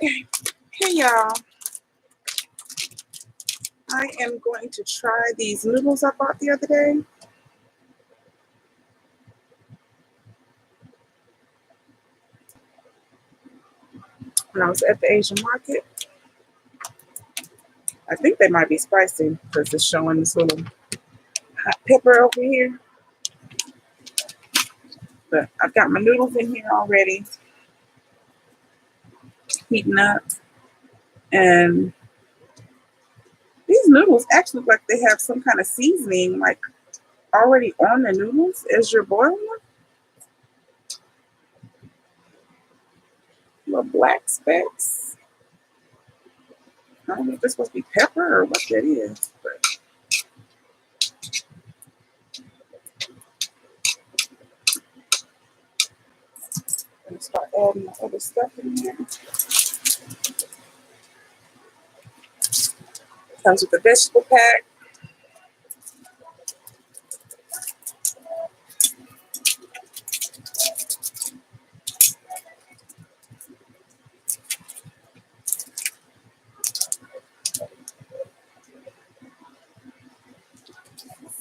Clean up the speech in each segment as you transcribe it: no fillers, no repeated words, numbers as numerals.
Okay, hey y'all. I am going to try these noodles I bought the other day. When I was at the Asian market. I think they might be spicy because it's showing this little hot pepper over here. But I've got my noodles in here already, heating up. And these noodles actually look like they have some kind of seasoning like already on the noodles as you're boiling them. Little black specks. I don't know if it's supposed to be pepper or what that is. But I'm going to start adding the other stuff in here. Comes with a vegetable pack.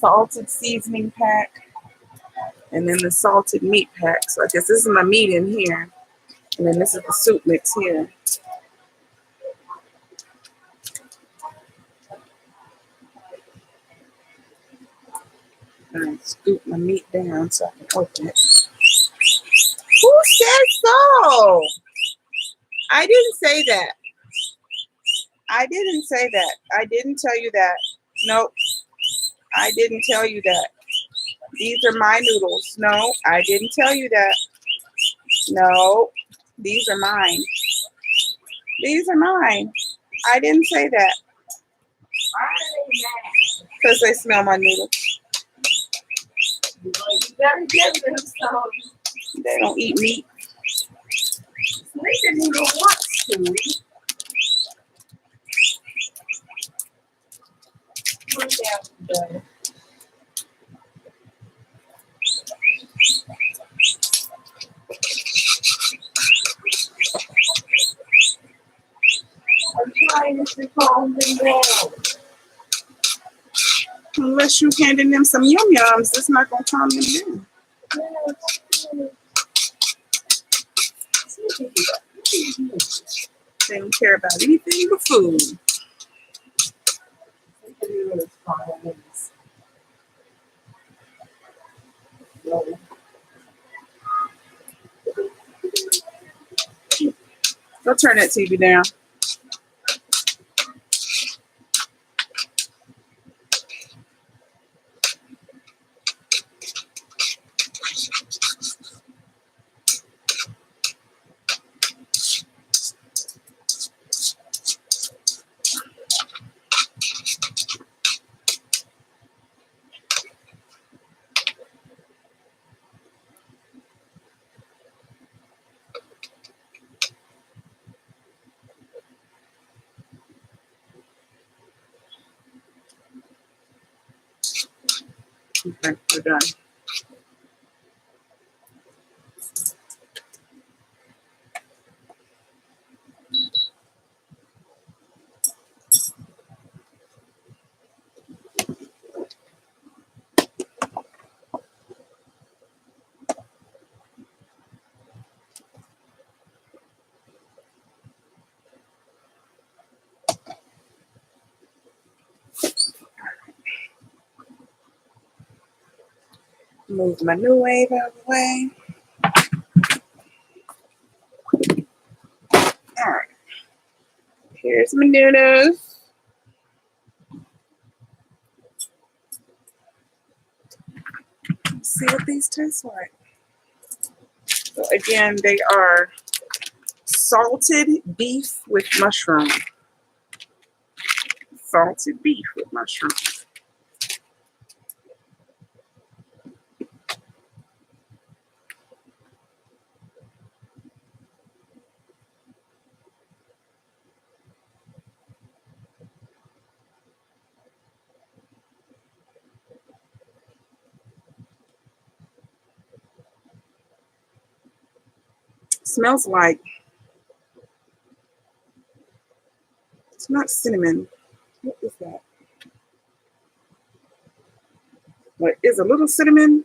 Salted seasoning pack. And then the salted meat pack. So I guess this is my meat in here. And then this is the soup mix here. And scoop my meat down so I can open it. Who said so? I didn't say that. I didn't say that. I didn't tell you that. Nope. I didn't tell you that. These are my noodles. No, I didn't tell you that. No, these are mine. These are mine. I didn't say that. Because they smell my noodles. They don't eat meat. I'm trying to calm them down. Unless you handing them some yum yums, it's not gonna calm them down. They don't care about anything but food. Go turn that TV down. Okay, we're done. Move my new wave out of the way. All right. Here's my noodles. Let's see what these taste like. So again, they are salted beef with mushroom. Salted beef with mushroom. Smells like It's not cinnamon. What is that? What is a little cinnamon?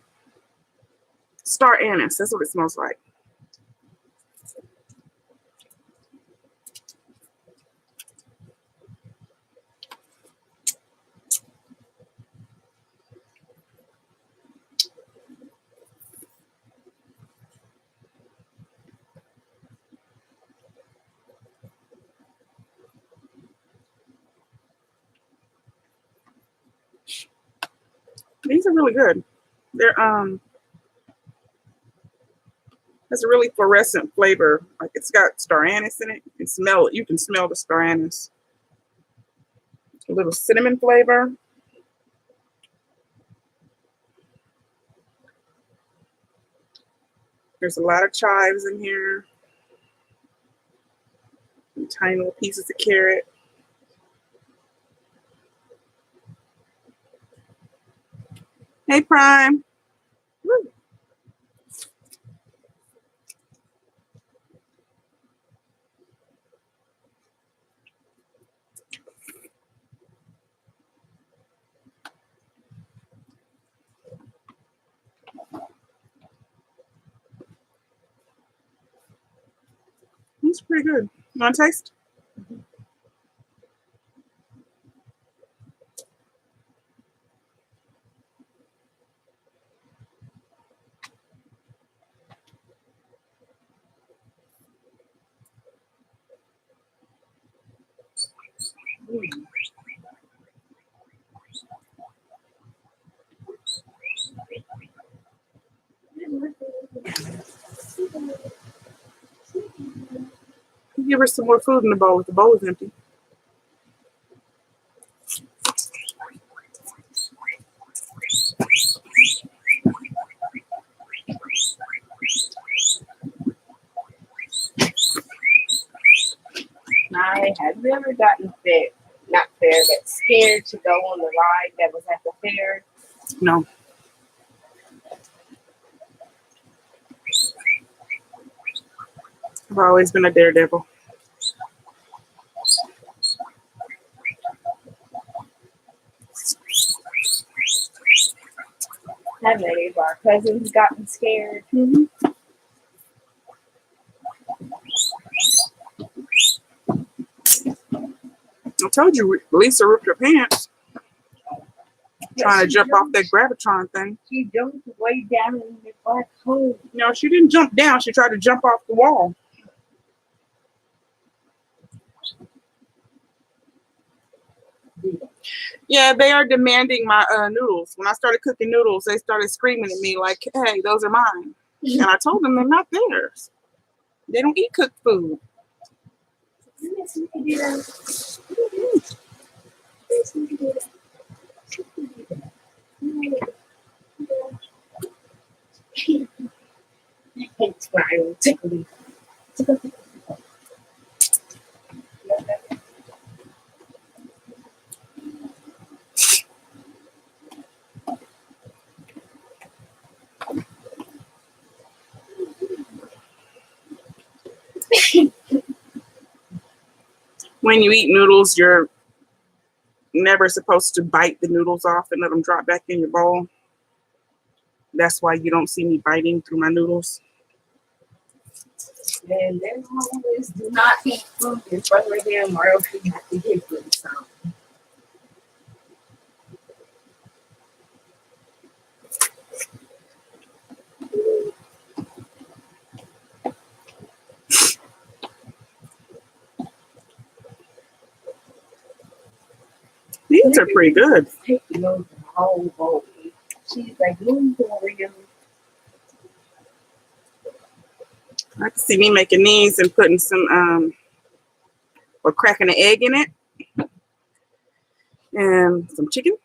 Star anise. That's what it smells like. These are really good. They're has a really fluorescent flavor. Like it's got star anise in it. You can smell it. You can smell the star anise. A little cinnamon flavor. There's a lot of chives in here. And tiny little pieces of carrot. Hey, Prime. Woo. It's pretty good. You want to taste? Give her some more food in the bowl. The bowl is empty. Have you ever gotten fed, not fair, but scared to go on the ride that was at the fair? No. I've always been a daredevil. Have any of our cousins gotten scared? Mm-hmm. I told you, Lisa ripped her pants trying to jump off that gravitron thing. She jumped way down in the black hole. No, she didn't jump down. She tried to jump off the wall. Yeah, they are demanding my noodles. When I started cooking noodles, they started screaming at me like, hey, those are mine. And I told them they're not theirs. They don't eat cooked food. When you eat noodles, you're never supposed to bite the noodles off and let them drop back in your bowl. That's why you don't see me biting through my noodles. And they always do not eat food in front of them, or else you have to give them some. These are pretty good. Taking over the whole bowl. She's like, move over you. I can see me making these and putting some, or cracking an egg in it. And some chicken.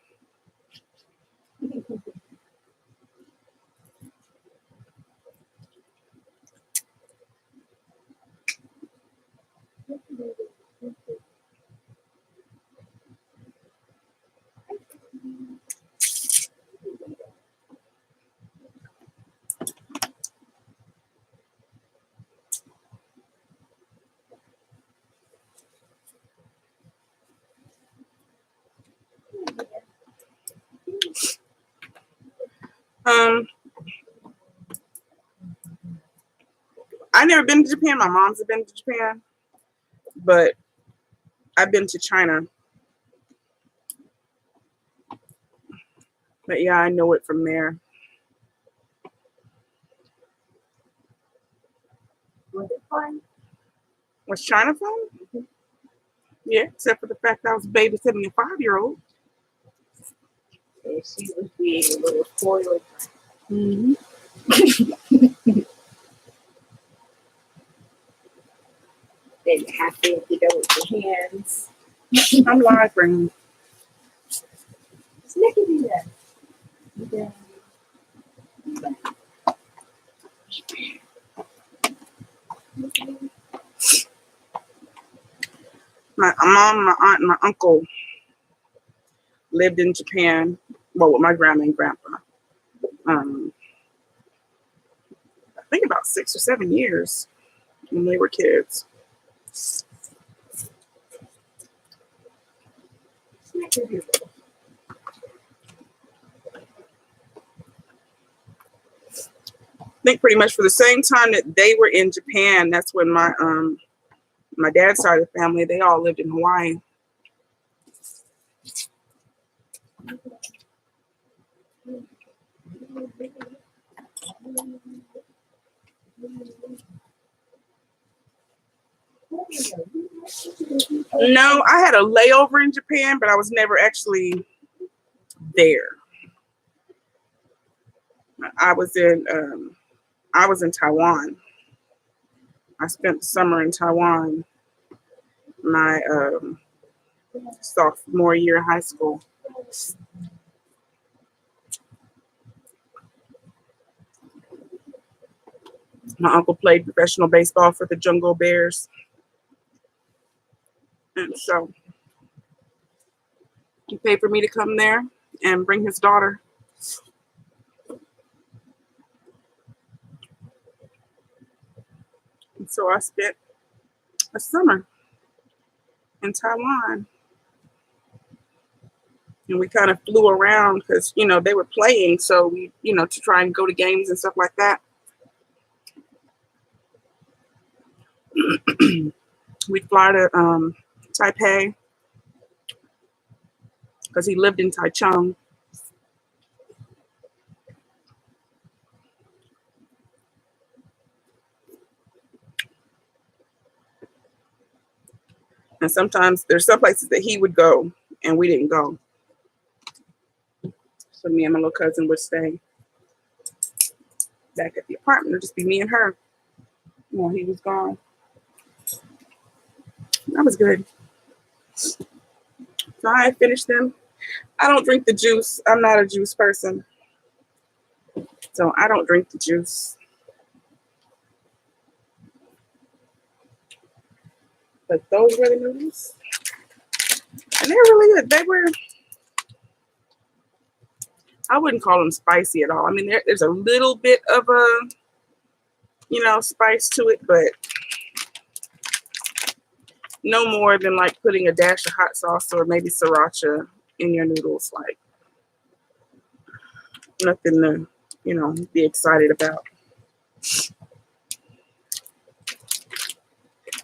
Um, I never been to Japan. My mom's have been to Japan, but I've been to China. But yeah, I know it from there. Was it fun? Was China fun? Yeah, except for the fact I was babysitting a 5-year-old. And she was being a little spoiled. Mm-hmm. Didn't have to get over with your hands. I'm live bringing. Snicky do that. Yeah. My mom, my aunt, and my uncle lived in Japan. Well, with my grandma and grandpa. I think about 6 or 7 years when they were kids. Snicky do that. I think pretty much for the same time that they were in Japan, that's when my dad's side of the family, they all lived in Hawaii. No, I had a layover in Japan, but I was never actually there. I was in Taiwan. I spent the summer in Taiwan, my sophomore year in high school. My uncle played professional baseball for the Jungle Bears, and so he paid for me to come there and bring his daughter. And so I spent a summer in Taiwan, and we kind of flew around because they were playing, so we to try and go to games and stuff like that. We'd fly to Taipei because he lived in Taichung. And sometimes there's some places that he would go and we didn't go. So me and my little cousin would stay back at the apartment. It would just be me and her while he was gone. That was good. So I finished them. I don't drink the juice. I'm not a juice person. So I don't drink the juice. But those were the noodles. And they're really good. They were, I wouldn't call them spicy at all. I mean, there's a little bit of a, spice to it, but no more than like putting a dash of hot sauce or maybe sriracha in your noodles. Like nothing to, be excited about.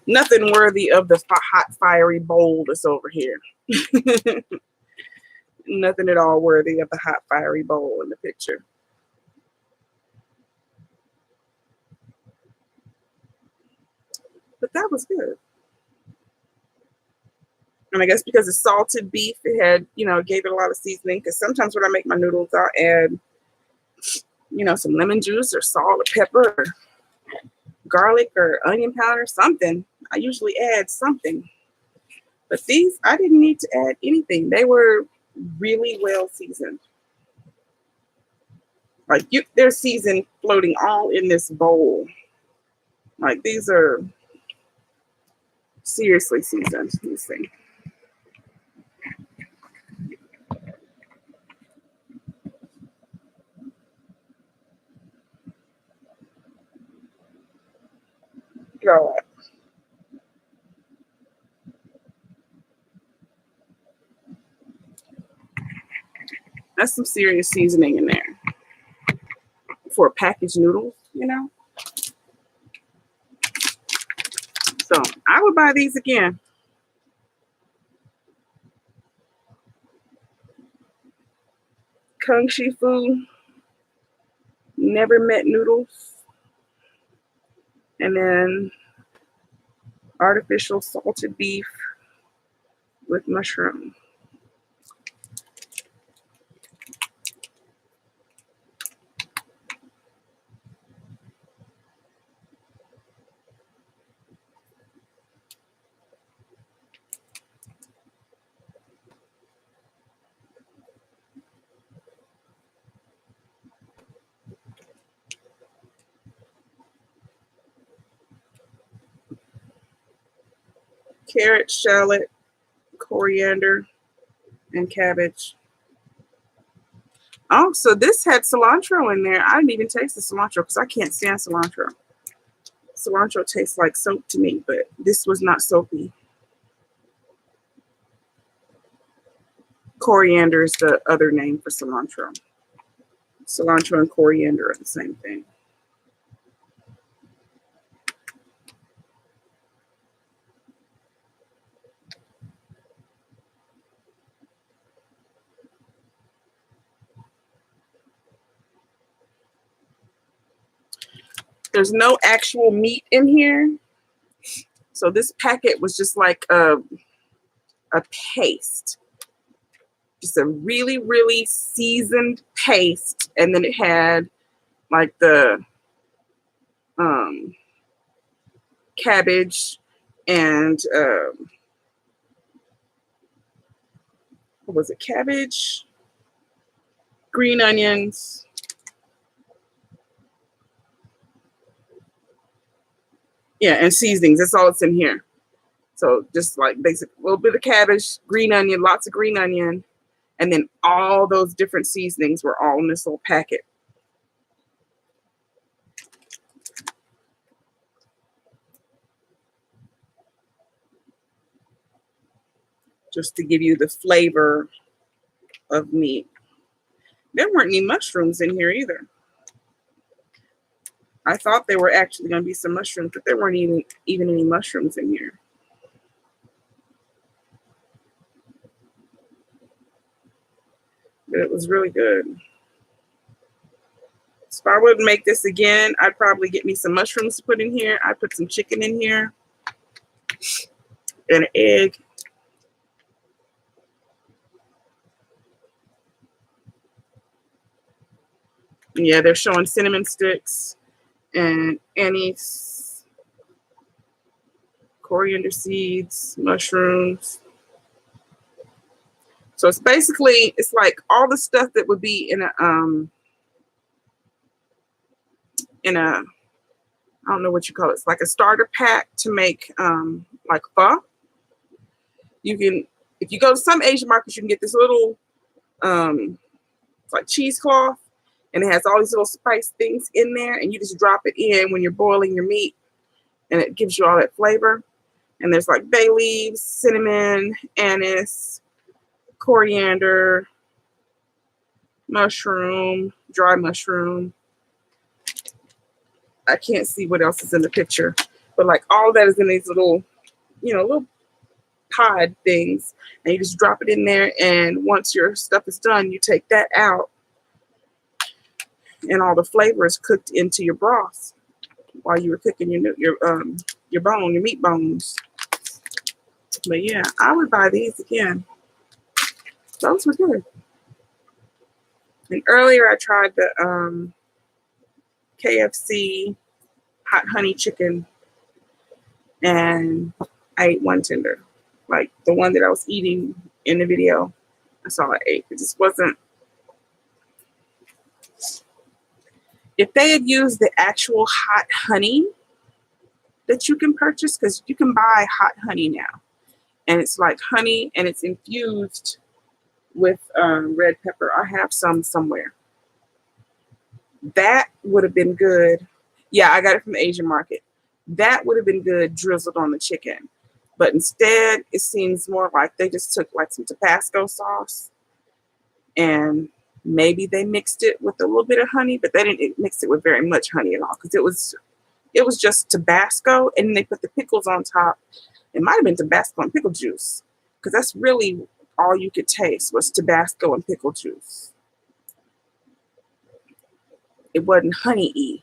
Nothing worthy of the hot, fiery bowl that's over here. Nothing at all worthy of the hot, fiery bowl in the picture. But that was good. And I guess because it's salted beef, it had, gave it a lot of seasoning. Because sometimes when I make my noodles, I'll add, some lemon juice or salt or pepper or garlic or onion powder, something. I usually add something. But these, I didn't need to add anything. They were really well seasoned. Like they're seasoned floating all in this bowl. Like these are seriously seasoned. Let me see. God. That's some serious seasoning in there. for packaged noodles, you know. So I would buy these again. Kung Shifu, never met noodles, and then artificial salted beef with mushroom. Carrot, shallot, coriander, and cabbage. Oh, so this had cilantro in there. I didn't even taste the cilantro because I can't stand cilantro. Cilantro tastes like soap to me, but this was not soapy. Coriander is the other name for cilantro. Cilantro and coriander are the same thing. There's no actual meat in here. So this packet was just like a paste. Just a really, really seasoned paste. And then it had like the cabbage and what was it? Cabbage, green onions, yeah, and seasonings. That's all it's in here. So just like basic, a little bit of cabbage, green onion, lots of green onion, and then all those different seasonings were all in this little packet. Just to give you the flavor of meat. There weren't any mushrooms in here either. I thought there were actually going to be some mushrooms, but there weren't even any mushrooms in here. But it was really good. So if I would make this again, I'd probably get me some mushrooms to put in here. I'd put some chicken in here and an egg. Yeah, they're showing cinnamon sticks and anise, coriander seeds, mushrooms. So it's basically, it's like all the stuff that would be in a I don't know what you call it. It's like a starter pack to make like pho. You can, if you go to some Asian markets, you can get this little it's like cheesecloth, and it has all these little spice things in there, and you just drop it in when you're boiling your meat, and it gives you all that flavor. And there's like bay leaves, cinnamon, anise, coriander, mushroom, dry mushroom. I can't see what else is in the picture, but like all that is in these little, little pod things, and you just drop it in there. And once your stuff is done, you take that out, and all the flavor is cooked into your broth while you were cooking your meat bones. But yeah, I would buy these again. Those were good. And earlier I tried the KFC hot honey chicken, and I ate one tender, like the one that I was eating in the video. That's all I ate. It just wasn't. If they had used the actual hot honey that you can purchase, because you can buy hot honey now, and it's like honey and it's infused with red pepper. I have some somewhere. That would have been good. Yeah, I got it from the Asian market. That would have been good drizzled on the chicken. But instead, it seems more like they just took like some Tabasco sauce and Maybe they mixed it with a little bit of honey, but they didn't mix it with very much honey at all because it was just Tabasco, and they put the pickles on top. It might have been Tabasco and pickle juice because that's really all you could taste was Tabasco and pickle juice. It wasn't honey-y.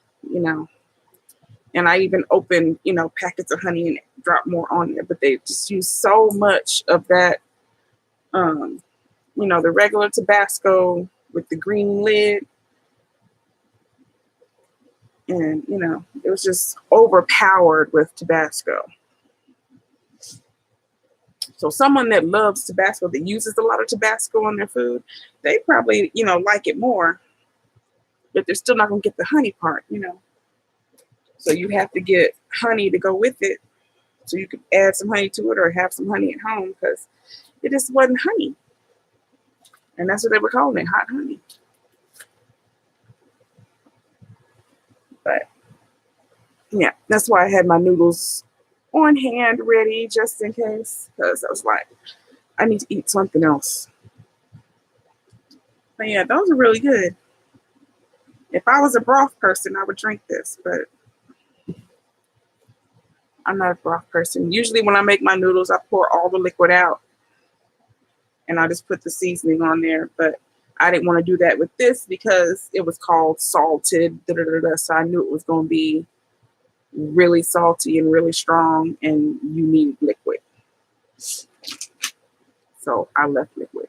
And I even opened, packets of honey and dropped more on there, but they just used so much of that, the regular Tabasco with the green lid. And, it was just overpowered with Tabasco. So someone that loves Tabasco, that uses a lot of Tabasco on their food, they probably, like it more, but they're still not going to get the honey part. So you have to get honey to go with it. So you could add some honey to it or have some honey at home because it just wasn't honey. And that's what they were calling it, hot honey. But yeah, that's why I had my noodles on hand ready just in case because I was like, I need to eat something else. But yeah, those are really good. If I was a broth person, I would drink this, but I'm not a broth person. Usually when I make my noodles, I pour all the liquid out and I just put the seasoning on there. But I didn't want to do that with this because it was called salted. So I knew it was going to be really salty and really strong, and you need liquid. So I left liquid.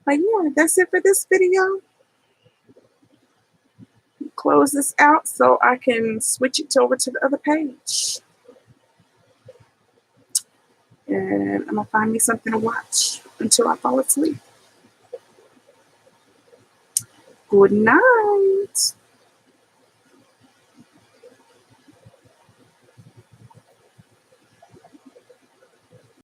But yeah, that's it for this video. Close this out so I can switch it over to the other page. And I'm going to find me something to watch until I fall asleep. Good night.